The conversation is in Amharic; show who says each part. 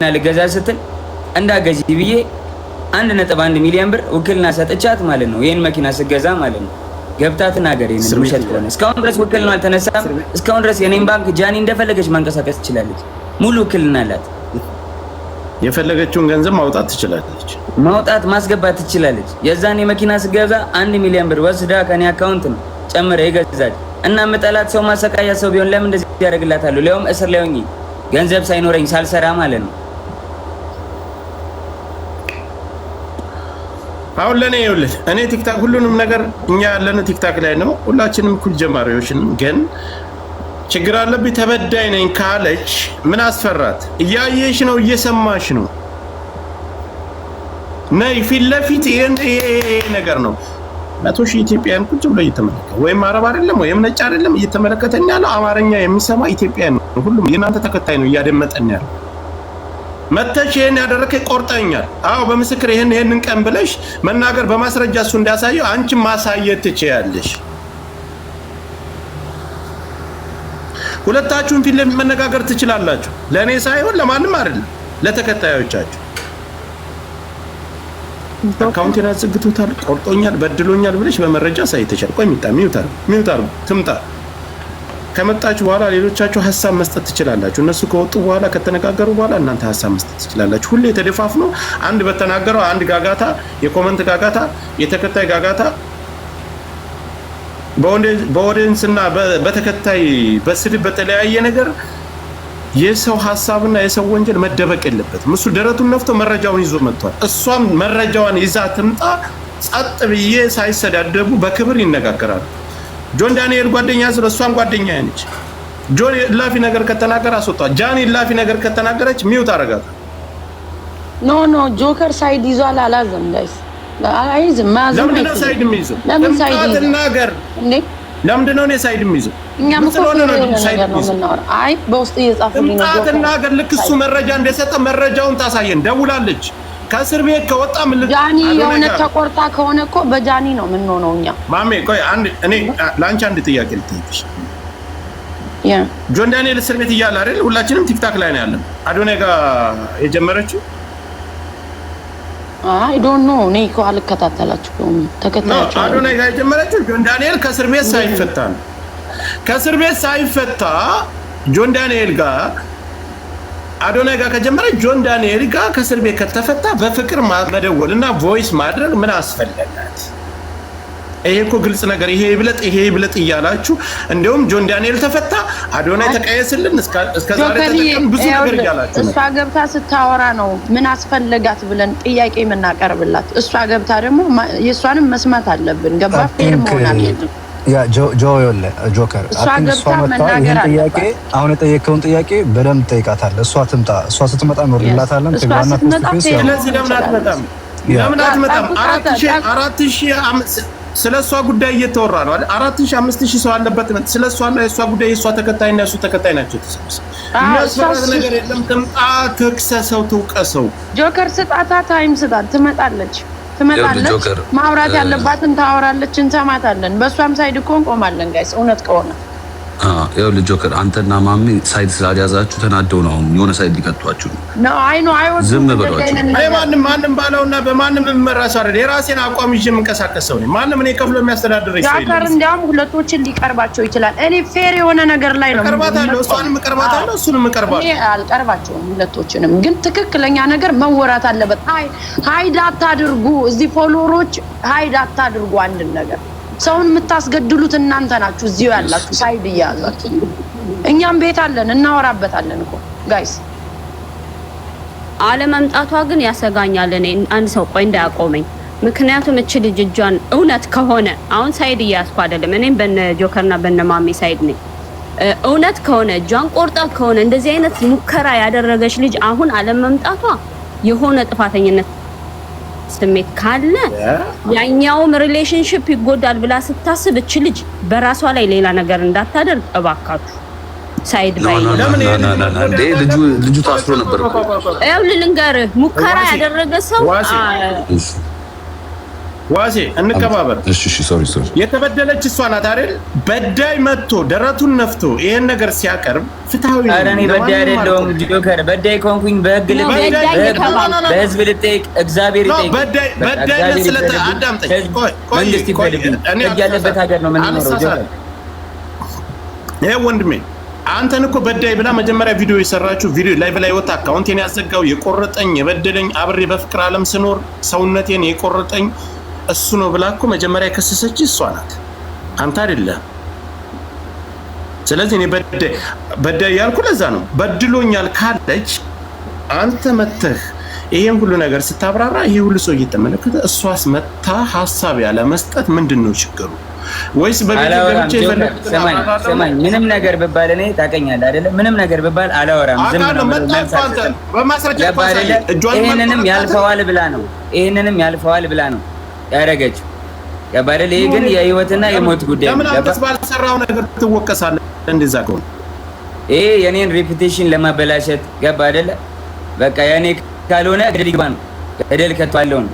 Speaker 1: ልገዛ ስትል እንዳገዢ ብዬ 1.1 ሚሊዮን ብር ውክልና ሰጥቻት ማለት ነው። ይሄን መኪና ስገዛ ማለት ነው። ገብታ ተናገር ይሄን ውሸት ከሆነ እስካሁን ድረስ ውክልናው አልተነሳም። እስካሁን ድረስ የኔን ባንክ ጃኒ እንደፈለገች ማንቀሳቀስ ትችላለች። ሙሉ ውክልና አላት።
Speaker 2: የፈለገችውን ገንዘብ ማውጣት ትችላለች።
Speaker 1: ማውጣት ማስገባት ትችላለች። የዛኔ መኪና ስገዛ 1 ሚሊዮን ብር ወስዳ ከኔ አካውንት ነው ጨምረ ይገዛች እና መጠላት ሰው ማሰቃያ ሰው ቢሆን ለምን እንደዚህ ያደርግላታለሁ? ለውም እስር ላይ ሆኜ ገንዘብ ሳይኖረኝ ሳልሰራ ማለት ነው።
Speaker 2: አሁን ለኔ ይኸውልህ እኔ ቲክታክ ሁሉንም ነገር እኛ ያለነው ቲክታክ ላይ ነው። ሁላችንም እኩል ጀማሪዎችን ግን ችግር አለብኝ ተበዳይ ነኝ ካለች ምን አስፈራት? እያየሽ ነው እየሰማሽ ነው። ነይ ፊት ለፊት ይሄ ነገር ነው። 100,000 ኢትዮጵያን ቁጭ ብሎ እየተመለከተ ወይም አረብ አይደለም ወይም ነጭ አይደለም እየተመለከተኝ ያለው አማርኛ የሚሰማ ኢትዮጵያን ነው። ሁሉም የናንተ ተከታይ ነው እያደመጠኝ ያለው። መተሽ ይሄን ያደረከ ቆርጠኛል። አዎ በምስክር ይሄንን ቀን ብለሽ መናገር በማስረጃ እሱ እንዳሳየው አንቺ ማሳየት ትችያለሽ። ሁለታችሁም ፊት ለፊት መነጋገር ትችላላችሁ። ለኔ ሳይሆን ለማንም አይደለም፣ ለተከታዮቻችሁ። አካውንቴን አዘግቶታል፣ ቆርጦኛል፣ በድሎኛል ብለሽ በመረጃ ሳይተሻል። ቆይ ሚውታር ትምጣ። ከመጣች በኋላ ሌሎቻችሁ ሐሳብ መስጠት ትችላላችሁ። እነሱ ከወጡ በኋላ ከተነጋገሩ በኋላ እናንተ ሐሳብ መስጠት ትችላላችሁ። ሁሌ ተደፋፍኖ አንድ በተናገረው አንድ ጋጋታ፣ የኮመንት ጋጋታ፣ የተከታይ ጋጋታ በኦዲየንስ እና በተከታይ በስድብ በተለያየ ነገር የሰው ሐሳብና የሰው ወንጀል መደበቅ የለበትም። እሱ ደረቱን ነፍቶ መረጃውን ይዞ መጥቷል። እሷም መረጃዋን ይዛ ትምጣ። ጸጥ ብዬ ሳይሰዳደቡ በክብር ይነጋገራሉ። ጆን ዳንኤል ጓደኛ ስለ እሷም ጓደኛ ነች። ጆን ላፊ ነገር ከተናገረ አስወጣ። ጃኒ ላፊ ነገር ከተናገረች ሚውት አረጋት።
Speaker 3: ኖ ጆከር ሳይድ ይዟል አላዘም ጋይስ አይዝም ማዘም
Speaker 2: ለምን ነው ሳይድ የሚይዘው? ለምን ሳይድ ይናገር እንዴ? ለምን ነው ሳይድ የሚይዘው?
Speaker 3: እኛም እኮ ሳይድ ነው። አይ በውስጥ እየጻፉልኝ ነው ጆከር
Speaker 2: ተናገር። ልክ እሱ መረጃ እንደሰጠ መረጃውን ታሳየን። ደውላለች ከእስር ቤት ከወጣ ምን
Speaker 3: ጃኒ የሆነ ተቆርጣ ከሆነ እኮ በጃኒ ነው ምን ነው እኛ
Speaker 2: ማሜ ቆይ እኔ ላንቺ አንድ ጥያቄ ልጠይቅሽ። ጆን ዳንኤል እስር ቤት እያለ አይደል ሁላችንም ቲክታክ ላይ ነው ያለን። አዶናይ ጋር የጀመረችው
Speaker 3: አይ ዶንት ኖ እኔ እኮ አልከታተላችሁም። ተከታታችሁ
Speaker 2: አዶናይ ጋር የጀመረችው ጆን ዳንኤል ከእስር ቤት ሳይፈታ ነው። ከእስር ቤት ሳይፈታ ጆን ዳንኤል ጋር አዶናይ ጋር ከጀመረ ጆን ዳንኤል ጋር ከእስር ቤት ከተፈታ በፍቅር መደወል እና ቮይስ ማድረግ ምን አስፈለጋት? ይሄ እኮ ግልጽ ነገር። ይሄ ይብለጥ እያላችሁ እንደውም ጆን ዳንኤል ተፈታ አዶናይ ተቀየስልን እስከዛሬ ተጠቀም ብዙ ነገር እያላችሁ
Speaker 3: እሷ ገብታ ስታወራ ነው ምን አስፈለጋት ብለን ጥያቄ የምናቀርብላት። እሷ ገብታ ደግሞ የእሷንም መስማት አለብን። ገባ ፌር መሆን አለብን።
Speaker 4: ያ ጆከር አሁን የጠየቀውን ጥያቄ በደንብ ጠይቃታለህ። እሷ ትምጣ። እሷ ስትመጣ እንወርድላታለን። ትግባና
Speaker 2: ስለዚህ ለምን አትመጣም? 4,000 ስለሷ ጉዳይ እየተወራ ነው አይደል? 4,000 5,000 ሰው አለበት። ስለሷና የሷ ጉዳይ የሷ ተከታይና የሱ ተከታይ ናቸው። የሚያስፈራራ ነገር የለም። ትምጣ፣ ትክሰሰው፣ ትውቀሰው።
Speaker 3: ጆከር ስጣታ ታይም ስጣት። ትመጣለች። ማውራት ያለባትን ታወራለች። እንሰማታለን። በሷም ሳይድ እኮ እንቆማለን ጋይስ እውነት ከሆነ
Speaker 5: ያው ጆከር አንተና ማሚ ሳይድ ስላልያዛችሁ ተናደው ነው የሆነ ሳይድ ሊቀጥቷችሁ
Speaker 3: ነው። አይ ነው
Speaker 5: ዝም በሏቸው።
Speaker 2: አይ ማንም ባለውና በማንም መራስ አይደል። የራሴን አቋም ይዤ የምንቀሳቀስ ሰው ነኝ። ማንም እኔ ከፍሎ የሚያስተዳድረኝ ሰው
Speaker 3: ጆከር እንዲያውም ሁለቶችን ሊቀርባቸው ይችላል። እኔ ፌር የሆነ ነገር ላይ ነው
Speaker 2: ቀርባታለሁ። እሷንም ቀርባታለሁ፣ እሱንም ቀርባታለሁ።
Speaker 3: እኔ አልቀርባቸውም ሁለቶችንም። ግን ትክክለኛ ነገር መወራት አለበት። ሃይድ አታድርጉ። እዚህ ፎሎወሮች ሃይድ አታድርጉ። አንድ ነገር ሰውን የምታስገድሉት እናንተ ናችሁ። እዚሁ ያላችሁ ሳይድ እያያዛችሁ። እኛም ቤት አለን እናወራበታለን እኮ ጋይስ።
Speaker 6: አለመምጣቷ ግን ያሰጋኛል። እኔ አንድ ሰው ቆይ እንዳያቆመኝ። ምክንያቱም እቺ ልጅ እጇን እውነት ከሆነ አሁን ሳይድ እያያዝኩ አይደለም። እኔም በነ ጆከርና በነ ማሜ ሳይድ ነኝ። እውነት ከሆነ እጇን ቆርጣ ከሆነ እንደዚህ አይነት ሙከራ ያደረገች ልጅ አሁን አለመምጣቷ የሆነ ጥፋተኝነት ስሜት ካለ ያኛውም ሪሌሽንሺፕ ይጎዳል ብላ ስታስብ እቺ ልጅ በራሷ ላይ ሌላ ነገር እንዳታደርግ እባካችሁ ሳይድ ባይ
Speaker 5: እንዴ ልጁ ታስሮ ነበር እኮ
Speaker 6: ያው ልንገርህ ሙከራ ያደረገ ሰው
Speaker 2: ዋሴ እንከባበር።
Speaker 5: እሺ ሶሪ
Speaker 2: የተበደለች እሷ ናት አይደል? በዳይ መጥቶ ደረቱን ነፍቶ ይሄን ነገር ሲያቀርብ ፍትሃዊ ነው።
Speaker 1: ኧረ እኔ በዳይ አይደለሁም ጆከር። በዳይ ኮንኩኝ በህዝብ ልጠይቅ፣ እግዚአብሔር ይጠይቅ።
Speaker 2: በዳይ ስለተ አዳምጠኝ።
Speaker 1: መንግስት ይፈልግኝ ያለበት ሀገር ነው የምንኖረው ጆከር።
Speaker 2: ይሄ ወንድሜ አንተን እኮ በዳይ ብላ መጀመሪያ ቪዲዮ የሰራችሁ ቪዲዮ ላይቭ ላይ ወጣ። አካውንቴን ያዘጋው የቆረጠኝ የበደለኝ አብሬ በፍቅር ዓለም ስኖር ሰውነቴን የቆረጠኝ እሱ ነው ብላ እኮ መጀመሪያ የከሰሰች እሷ ናት፣ አንተ አይደለም። ስለዚህ እኔ በዳይ ያልኩ ለዛ ነው። በድሎኛል ካለች አንተ መተህ ይሄን ሁሉ ነገር ስታብራራ ይሄ ሁሉ ሰው እየተመለከተ እሷስ መታ ሀሳብ ያለ መስጠት ምንድነው ችግሩ? ወይስ በቪዲዮ ገብቼ
Speaker 1: ሰማኝ ምንም ነገር ብባል እኔ ታውቀኛለህ አይደለ? ምንም ነገር ብባል አላወራም። ዝም ነው
Speaker 2: በማስረጃ
Speaker 1: ይሄንንም ያልፈዋል ብላ ነው ያደረገችው። ያባረለ ይሄ ግን የህይወትና የሞት ጉዳይ ነው።
Speaker 2: ለምን አንተስ ባልሰራው ነገር ትወቀሳለህ? እንደዛ ከሆነ
Speaker 1: ይሄ የኔን ሬፑቴሽን ለማበላሸት ገባ አይደለ? በቃ ያኔ ካልሆነ ገደል ይግባ ነው። ገደል ከተዋለው ነው